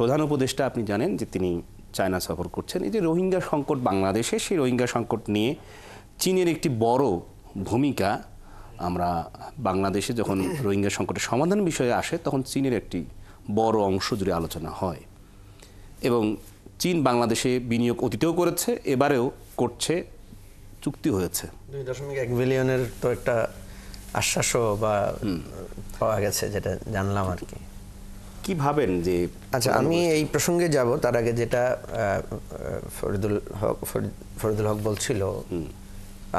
প্রধান উপদেষ্টা আপনি জানেন যে তিনি চায়না সফর করছেন। এই যে রোহিঙ্গা সংকট বাংলাদেশে, সেই রোহিঙ্গা সংকট নিয়ে চীনের একটি বড় ভূমিকা আমরা বাংলাদেশে যখন রোহিঙ্গা সংকটের সমাধান বিষয়ে আসে তখন চীনের একটি বড় অংশ জুড়ে আলোচনা হয় এবং চীন বাংলাদেশে বিনিয়োগ অতীতেও করেছে, এবারেও করছে, চুক্তি হয়েছে 2.1 বিলিয়নের তো একটা আশ্বাসও বা পাওয়া গেছে, যেটা জানলাম আর কি। কি ভাবেন যে আচ্ছা, আমি এই প্রসঙ্গে যাব তার আগে যেটা ফরিদুল হক বলছিল,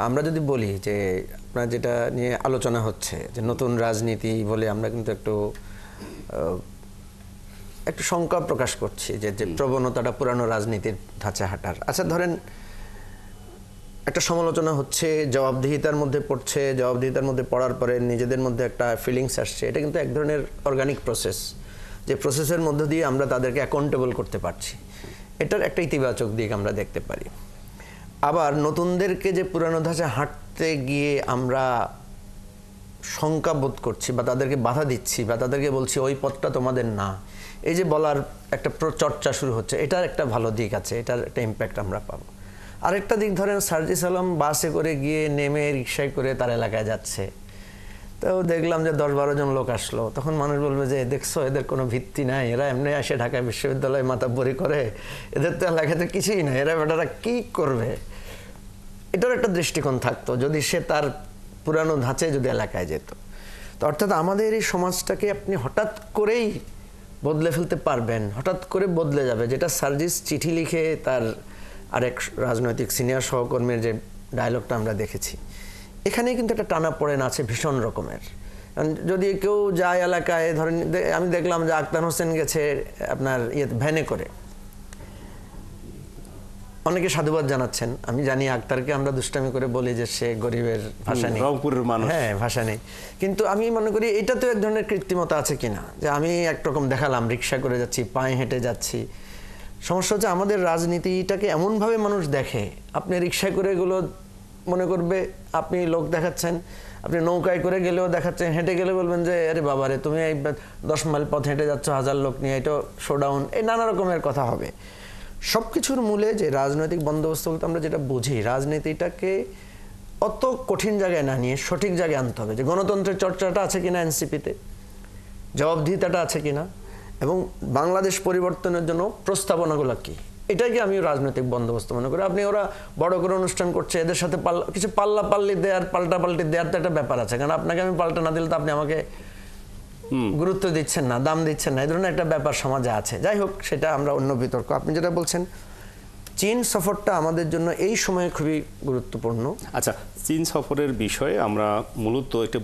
আমরা যদি বলি যে আপনার যেটা নিয়ে আলোচনা হচ্ছে যে নতুন রাজনীতি বলে আমরা কিন্তু একটু শঙ্কা প্রকাশ করছি যে প্রবণতাটা পুরানো রাজনীতির ধাঁচে হাঁটার। আচ্ছা ধরেন একটা সমালোচনা হচ্ছে, জবাবদিহিতার মধ্যে পড়ছে, জবাবদিহিতার মধ্যে পড়ার পরে নিজেদের মধ্যে একটা ফিলিংস আসছে, এটা কিন্তু এক ধরনের অর্গানিক প্রসেস, যে প্রসেসের মধ্য দিয়ে আমরা তাদেরকে অ্যাকাউন্টেবল করতে পারছি, এটার একটা ইতিবাচক দিক আমরা দেখতে পারি। আবার নতুনদেরকে যে পুরানো ধাঁচে হাঁটতে গিয়ে আমরা শঙ্কা বোধ করছি বা তাদেরকে বাধা দিচ্ছি বা তাদেরকে বলছি ওই পথটা তোমাদের না, এই যে বলার একটা চর্চা শুরু হচ্ছে, এটার একটা ভালো দিক আছে, এটার একটা ইম্প্যাক্ট আমরা পাবো। আরেকটা দিক ধরেন সার্জিস আলম বাসে করে গিয়ে নেমে রিক্সায় করে তার এলাকায় যাচ্ছে, তো দেখলাম যে 10-12 জন লোক আসলো, তখন মানুষ বলবে যে দেখছো এদের কোনো ভিত্তি নাই, এরা এমনি আসে ঢাকা বিশ্ববিদ্যালয়ে মাতাব্বরি করে, এদের তো এলাকাতে কিছুই নাই, এরা বেটারা কি করবে, এটার একটা দৃষ্টিকোণ থাকতো যদি সে তার পুরানো ধাঁচে যদি এলাকায় যেত। তো অর্থাৎ আমাদের এই সমাজটাকে আপনি হঠাৎ করেই বদলে ফেলতে পারবেন, হঠাৎ করে বদলে যাবে, যেটা সার্জিস চিঠি লিখে তার আরেক রাজনৈতিক সিনিয়র সহকর্মীর যে ডায়লগটা আমরা দেখেছি, এখানে কিন্তু একটা টানাপোড়েন আছে ভীষণ রকমের। যদি কেউ যায় এলাকায়, ধরেন আমি দেখলাম যে আক্তার হোসেন গেছে আপনার ভ্যানে করে, অনেকে সাধুবাদ জানাচ্ছেন, আমি জানি আক্তারকে আমরা দুষ্টামি করে বলি যে সে গরিবের ভাষা নেই, রংপুরের মানুষ, হ্যাঁ ভাষা নেই, কিন্তু আমি মনে করি এটা তো এক ধরনের কৃত্রিমতা আছে কিনা, যে আমি একরকম দেখালাম রিক্সা করে যাচ্ছি, পায়ে হেঁটে যাচ্ছি। সমস্যা হচ্ছে আমাদের রাজনীতিটাকে এমনভাবে মানুষ দেখে, আপনি রিক্সায় করে এগুলো মনে করবে আপনি লোক দেখাচ্ছেন, আপনি নৌকায় করে গেলেও দেখাচ্ছেন, হেঁটে গেলে বলবেন যে আরে বাবা রে তুমি এই 10 মাইল পথ হেঁটে যাচ্ছ 1000 লোক নিয়ে, এটা শোডাউন, এই নানা রকমের কথা হবে। সব কিছুর মূলে যে রাজনৈতিক বন্দোবস্ত বলতে আমরা যেটা বুঝি, রাজনীতিটাকে অত কঠিন জায়গায় না নিয়ে সঠিক জায়গায় আনতে হবে, যে গণতন্ত্রের চর্চাটা আছে কিনা এনসিপিতে, জবাবদিহিতাটা আছে কিনা, এবং বাংলাদেশ পরিবর্তনের জন্য প্রস্তাবনাগুলো কি, এটাকে আমি রাজনৈতিক বন্দোবস্ত মনে করি। আপনি ওরা বড় করে অনুষ্ঠান করছে, এদের সাথে কিছু পাল্লাপাল্লি দেওয়ার, পাল্টাপাল্টি দেওয়ার তো একটা ব্যাপার আছে, কারণ আপনাকে আমি পাল্টা না দিলে তো আপনি আমাকে গুরুত্ব দিচ্ছেন না, দাম দিচ্ছেন না, এই ধরনের একটা ব্যাপার সমাজে আছে। যাই হোক, সেটা আমরা অন্য বিতর্ক। আপনি যেটা বলছেন চীন সফরটা আমাদের জন্য এই সময়ে খুবই গুরুত্বপূর্ণ। আচ্ছা, চীন সফরের বিষয়ে আমরা মূলত একটা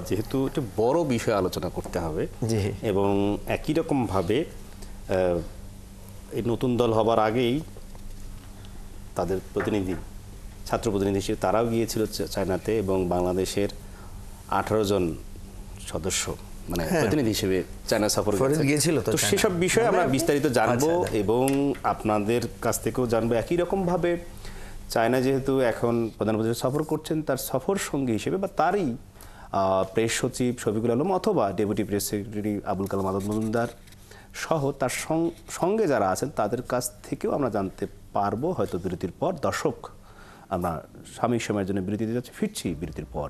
যেহেতু একটা বড় বিষয় আলোচনা করতে হবে এবং একই রকমভাবে এই নতুন দল হবার আগেই তাদের প্রতিনিধি, ছাত্র প্রতিনিধি হিসেবে তারাও গিয়েছিল চায়নাতে এবং বাংলাদেশের 18 জন সদস্য মানে প্রতিনিধি হিসেবে চায়না সফর গিয়েছিল। তো সেসব বিষয়ে আমরা বিস্তারিত জানবো এবং আপনাদের কাছ থেকেও জানবো। একই রকমভাবে চায়না যেহেতু এখন প্রধানমন্ত্রী সফর করছেন, তার সফর সঙ্গী হিসেবে বা তারই প্রেস সচিব শফিকুল আলম অথবা deputy press secretary Abul Kalam Azad Majumdar সহ তার সঙ্গে যারা আছেন তাদের কাছ থেকেও আমরা জানতে পারবো হয়তো বিরতির পর। দর্শক, আমরা সাময়িক সময়ের জন্য বিরতি দিতে যাচ্ছি, ফিরছি বিরতির পর।